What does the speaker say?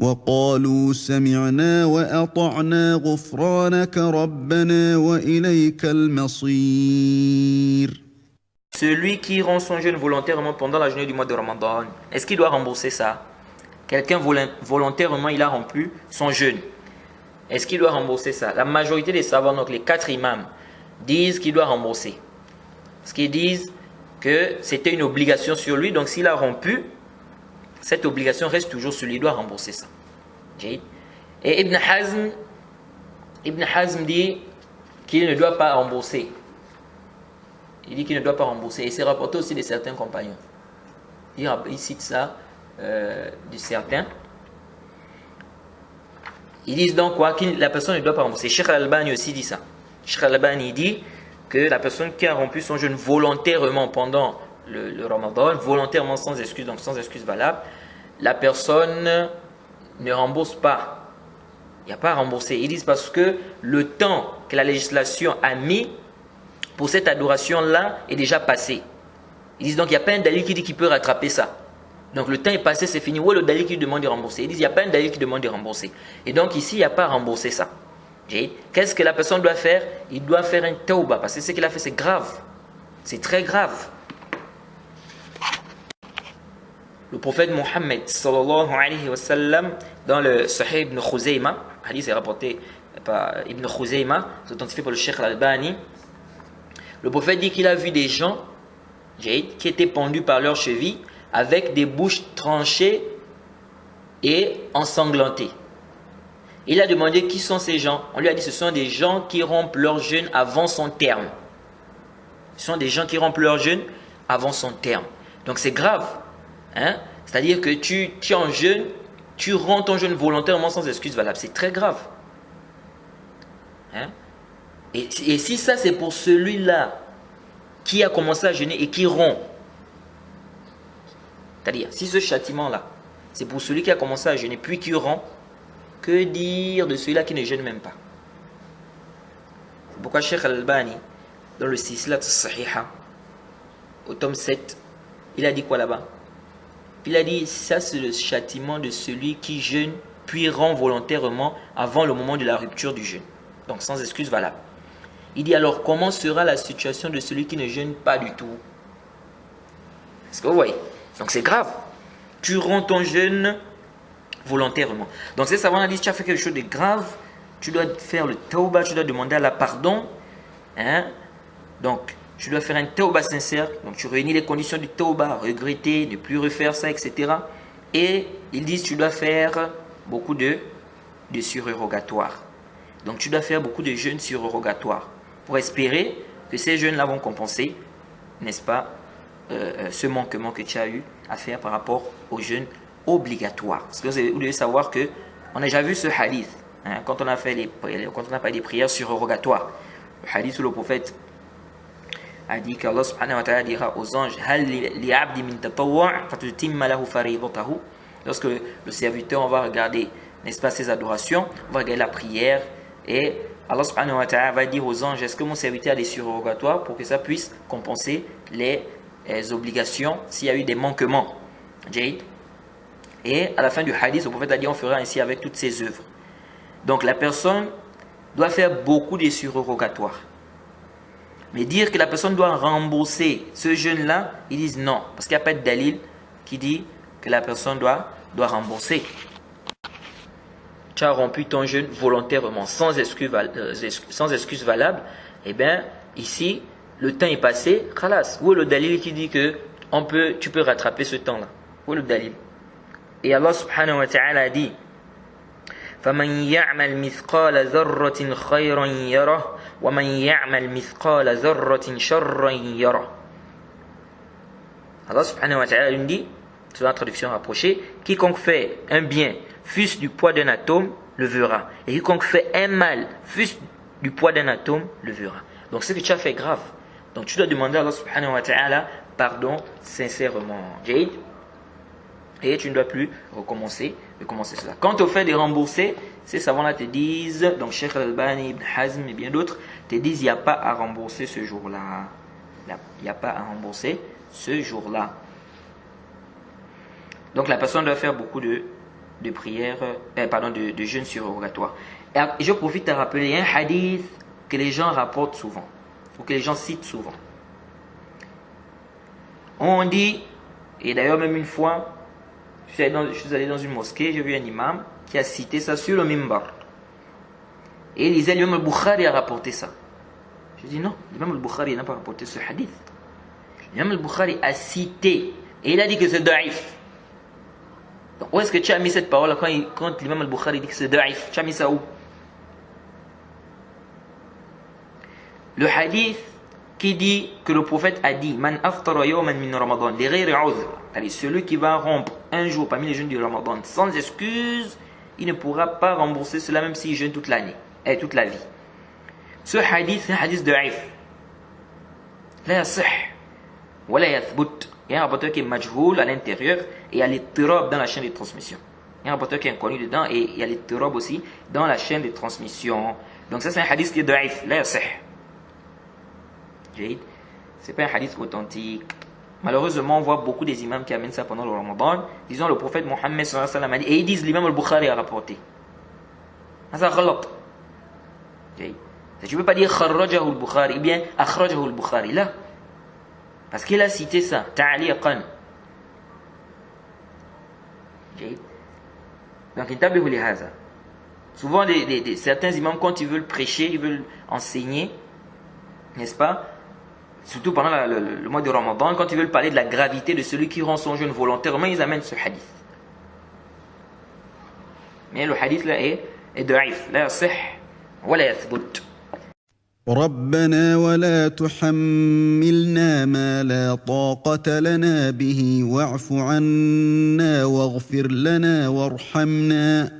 وقالوا سمعنا وأطعنا غفرانك ربنا وإليك المصير. Celui qui rend son jeûne volontairement pendant la journée du mois de Ramadan, est-ce qu'il doit rembourser ça? Quelqu'un volontairement, il a rompu son jeûne. Est-ce qu'il doit rembourser ça? La majorité des savants, donc les 4 imams, disent qu'il doit rembourser. Parce qu'ils disent que c'était une obligation sur lui, donc s'il a rompu, cette obligation reste toujours sur lui, il doit rembourser ça. Et Ibn Hazm dit qu'il ne doit pas rembourser. Il dit qu'il ne doit pas rembourser. Et c'est rapporté aussi de certains compagnons. Il cite ça de certains. Ils disent donc quoi? Que la personne ne doit pas rembourser. Cheikh Al-Albani aussi dit ça. Cheikh Al-Albani dit que la personne qui a rompu son jeûne volontairement pendant le Ramadan, volontairement sans excuse, donc sans excuse valable, la personne ne rembourse pas. Il n'y a pas à rembourser. Ils disent parce que le temps que la législation a mis pour cette adoration-là est déjà passé. Ils disent donc il n'y a pas un dalil qui dit qu'il peut rattraper ça. Donc le temps est passé, c'est fini. Où est le dalil qui demande de rembourser? Ils disent il n'y a pas un dalil qui demande de rembourser. Et donc ici, il n'y a pas à rembourser ça. Qu'est-ce que la personne doit faire? Il doit faire un tawbah. Parce que ce qu'il a fait, c'est grave. C'est très grave. Le prophète Mohammed, sallallahu alayhi wa sallam, dans le Sahih Ibn Khuzayma, hadith est rapporté par Ibn Khuzayma, c'est authentifié par le Cheikh Al-Albani. Le prophète dit qu'il a vu des gens qui étaient pendus par leurs chevilles avec des bouches tranchées et ensanglantées. Il a demandé qui sont ces gens. On lui a dit ce sont des gens qui rompent leur jeûne avant son terme. Ce sont des gens qui rompent leur jeûne avant son terme. Donc c'est grave. Hein? C'est-à-dire que tu es en jeûne, tu rends ton jeûne volontairement sans excuse valable. C'est très grave. Hein? Et si ça c'est pour celui-là qui a commencé à jeûner et qui rompt, c'est-à-dire si ce châtiment-là c'est pour celui qui a commencé à jeûner puis qui rompt, que dire de celui-là qui ne jeûne même pas? C'est pourquoi Cheikh Al-Albani, dans le Sislat Sahiha, au tome 7, il a dit quoi là-bas? Il a dit, ça c'est le châtiment de celui qui jeûne puis rompt volontairement avant le moment de la rupture du jeûne. Donc sans excuse valable. Il dit alors, comment sera la situation de celui qui ne jeûne pas du tout? Est-ce que vous voyez? Donc c'est grave. Tu romps ton jeûne volontairement. Donc ces savants ont dit, tu as fait quelque chose de grave, tu dois faire le tawbah, tu dois demander à la pardon. Hein? Donc, tu dois faire un tawbah sincère. Donc, tu réunis les conditions du tawbah, regretter, ne plus refaire ça, etc. Et ils disent, tu dois faire beaucoup de surérogatoires. Donc, tu dois faire beaucoup de jeûnes surérogatoires pour espérer que ces jeûnes-là vont compenser, n'est-ce pas, ce manquement que tu as eu à faire par rapport aux jeûnes obligatoires. Parce que vous devez savoir que on a déjà vu ce hadith hein, quand on a fait des prières surérogatoires. Le hadith où le prophète a dit qu'Allah subhanahu wa ta'ala dira aux anges lorsque le serviteur on va regarder, n'est-ce pas, ses adorations, on va regarder la prière et Allah subhanahu wa ta'ala va dire aux anges, est-ce que mon serviteur a des surérogatoires pour que ça puisse compenser les obligations s'il y a eu des manquements. Et à la fin du hadith, le prophète a dit on fera ainsi avec toutes ses œuvres. Donc la personne doit faire beaucoup de surérogatoires. Mais dire que la personne doit rembourser ce jeûne-là, ils disent non. Parce qu'il n'y a pas de dalil qui dit que la personne doit rembourser. Tu as rompu ton jeûne volontairement, sans excuse valable. Eh bien, ici, le temps est passé. Khalas. Où est le dalil qui dit que tu peux rattraper ce temps-là? Où est le dalil? Et Allah subhanahu wa ta'ala a dit فَمَنْ يَعْمَلْ مِثْقَالَ ذَرَّةٍ خَيْرًا يَرَهُ وَمَنْ يَعْمَلْ مِثْقَالَ ذَرَّةٍ شَرًّا يَرَهُ. Allah subhanahu wa ta'ala dit, selon la traduction rapprochée, quiconque fait un bien, fût-ce du poids d'un atome, le verra. Et quiconque fait un mal, fût-ce du poids d'un atome, le verra. Donc ce que tu as fait est grave. Donc tu dois demander à Allah subhanahu wa ta'ala pardon sincèrement. Jade. Et tu ne dois plus recommencer cela. Quant au fait de rembourser, ces savants-là te disent, donc Cheikh Al-Albani, Ibn Hazm et bien d'autres, te disent il n'y a pas à rembourser ce jour-là. Il n'y a pas à rembourser ce jour-là. Donc la personne doit faire beaucoup de de prière, de jeûne surrogatoire. Et je profite à rappeler un hadith que les gens rapportent souvent, ou que les gens citent souvent. On dit, et d'ailleurs même une fois, je suis allé dans une mosquée, j'ai vu un imam qui a cité ça sur le mimbar. Et il disait, l'imam al-Bukhari a rapporté ça. Je dis non, l'imam al-Bukhari n'a pas rapporté ce hadith. L'imam al-Bukhari a cité, et il a dit que c'est da'if. Donc où est-ce que tu as mis cette parole quand l'imam al-Bukhari dit que c'est da'if? Tu as mis ça où? Le hadith qui dit que le prophète a dit Man aftara yawman min Ramadan li ghayri udhr, allez, celui qui va rompre un jour parmi les jeûnes du Ramadan sans excuse, il ne pourra pas rembourser cela même s'il jeûne toute l'année et toute la vie. Ce hadith, c'est un hadith da'if. La yasih wa la yathbut. Il y a un rapporteur qui est majhoul à l'intérieur et il y a l'ittirab dans la chaîne de transmission. Il y a un rapporteur qui est inconnu dedans et il y a l'ittirab aussi dans la chaîne de transmission. Donc ça c'est un hadith qui est da'if, la yasih. C'est pas un hadith authentique. Malheureusement, on voit beaucoup des imams qui amènent ça pendant le Ramadan. Disons le prophète Mohammed sallallahu alayhi wa sallam a dit, et ils disent l'imam al-Bukhari a rapporté. Ça ghalat. Tu ne peux pas dire kharrajahu al-Bukhari, ou bien akhrajahu al-Bukhari. Là. Parce qu'il a cité ça. Ta'liqan. Donc, intabihu li hadha. Souvent, certains imams, quand ils veulent prêcher, ils veulent enseigner, n'est-ce pas? Surtout pendant le mois de Ramadan, quand ils veulent parler de la gravité de celui qui rend son jeûne volontairement, ils amènent ce hadith. Mais le hadith là est da'if, la yasih wa la yathbut. ربنا ولا تحملنا ما لا طاقة لنا به واعف عنا واغفر لنا وارحمنا